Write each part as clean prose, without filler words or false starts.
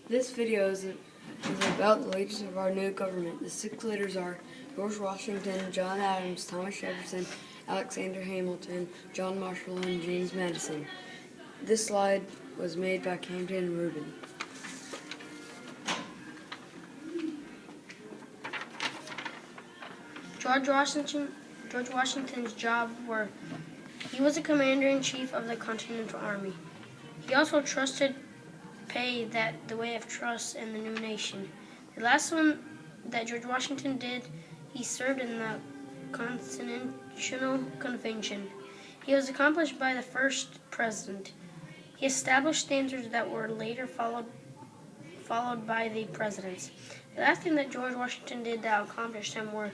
This video is about the leaders of our new government. The 6 leaders are George Washington, John Adams, Thomas Jefferson, Alexander Hamilton, John Marshall, and James Madison. This slide was made by Camden Rubin. George Washington's job were, he was a commander-in-chief of the Continental Army. He also trusted pay that the way of trust in the new nation. The last one that George Washington did, he served in the Continental Convention. He was accomplished by the first president. He established standards that were later followed by the presidents. The last thing that George Washington did that accomplished him were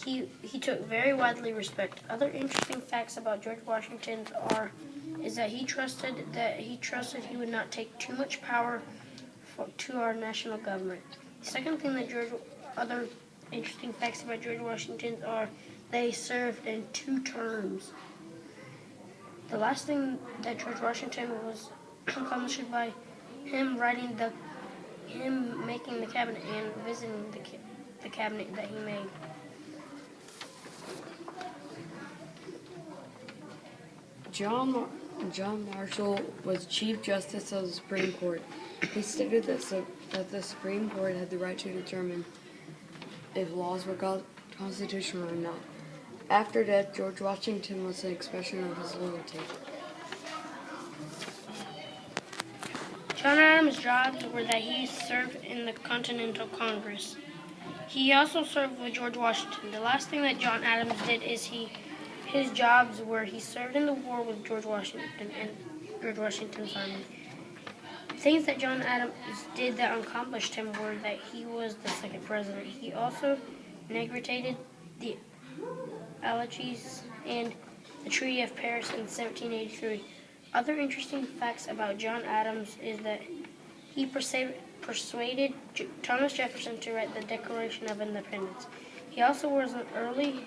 he took very widely respect. Other interesting facts about George Washington is that he trusted he would not take too much power to our national government. The second thing that other interesting facts about George Washington are they served in 2 terms. The last thing that George Washington was accomplished by him making the cabinet and visiting the cabinet that he made. John Marshall was Chief Justice of the Supreme Court. He stated that the Supreme Court had the right to determine if laws were constitutional or not. After death, George Washington was an expression of his loyalty. John Adams' jobs were that he served in the Continental Congress. He also served with George Washington. The last thing that John Adams did is his jobs were he served in the war with George Washington and George Washington's army. Things that John Adams did that accomplished him were that he was the 2nd president. He also negotiated the Allies and the Treaty of Paris in 1783. Other interesting facts about John Adams is that he persuaded Thomas Jefferson to write the Declaration of Independence. He also was an early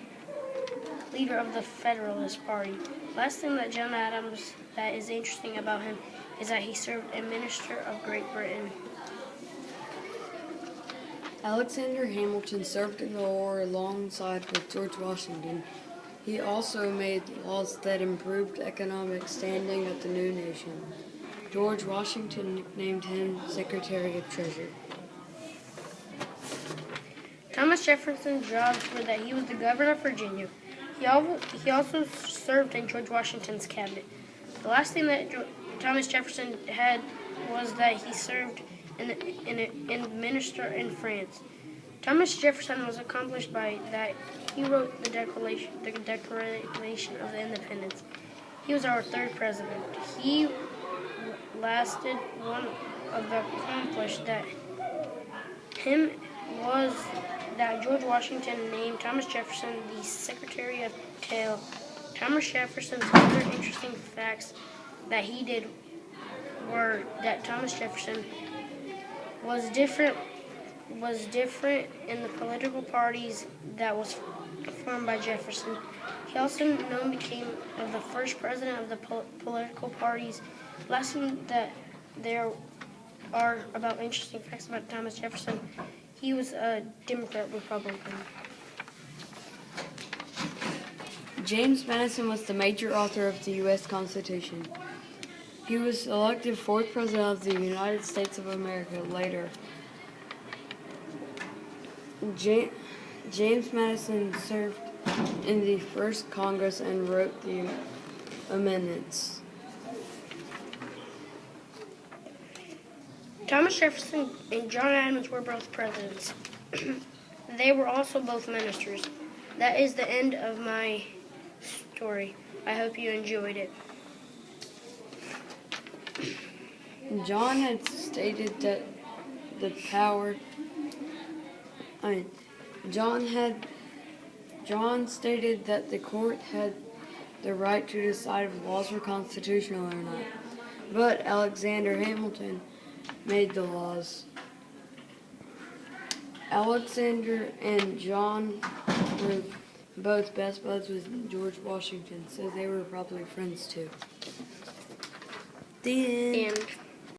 leader of the Federalist Party. Last thing that John Adams that is interesting about him is that he served as Minister of Great Britain. Alexander Hamilton served in the war alongside with George Washington. He also made laws that improved economic standing of the new nation. George Washington nicknamed him Secretary of Treasury. Thomas Jefferson's jobs were that he was the governor of Virginia. He also served in George Washington's cabinet. The last thing that Thomas Jefferson had was that he served in minister in France. Thomas Jefferson was accomplished by that he wrote the Declaration of the Independence. He was our 3rd president. He lasted one of the accomplished that him was that George Washington named Thomas Jefferson the Secretary of State. Thomas Jefferson's other interesting facts that he did were that Thomas Jefferson was different in the political parties that was formed by Jefferson. He also became the first president of the political parties. Last thing that there are about interesting facts about Thomas Jefferson, he was a Democrat Republican. James Madison was the major author of the U.S. Constitution. He was elected 4th President of the United States of America later. James Madison served in the 1st Congress and wrote the amendments. Thomas Jefferson and John Adams were both presidents. They were also both ministers. That is the end of my story. I hope you enjoyed it. John had stated that John stated that the court had the right to decide if laws were constitutional or not. But Alexander Hamilton made the laws. Alexander and John were both best buds with George Washington, so they were probably friends too. The end.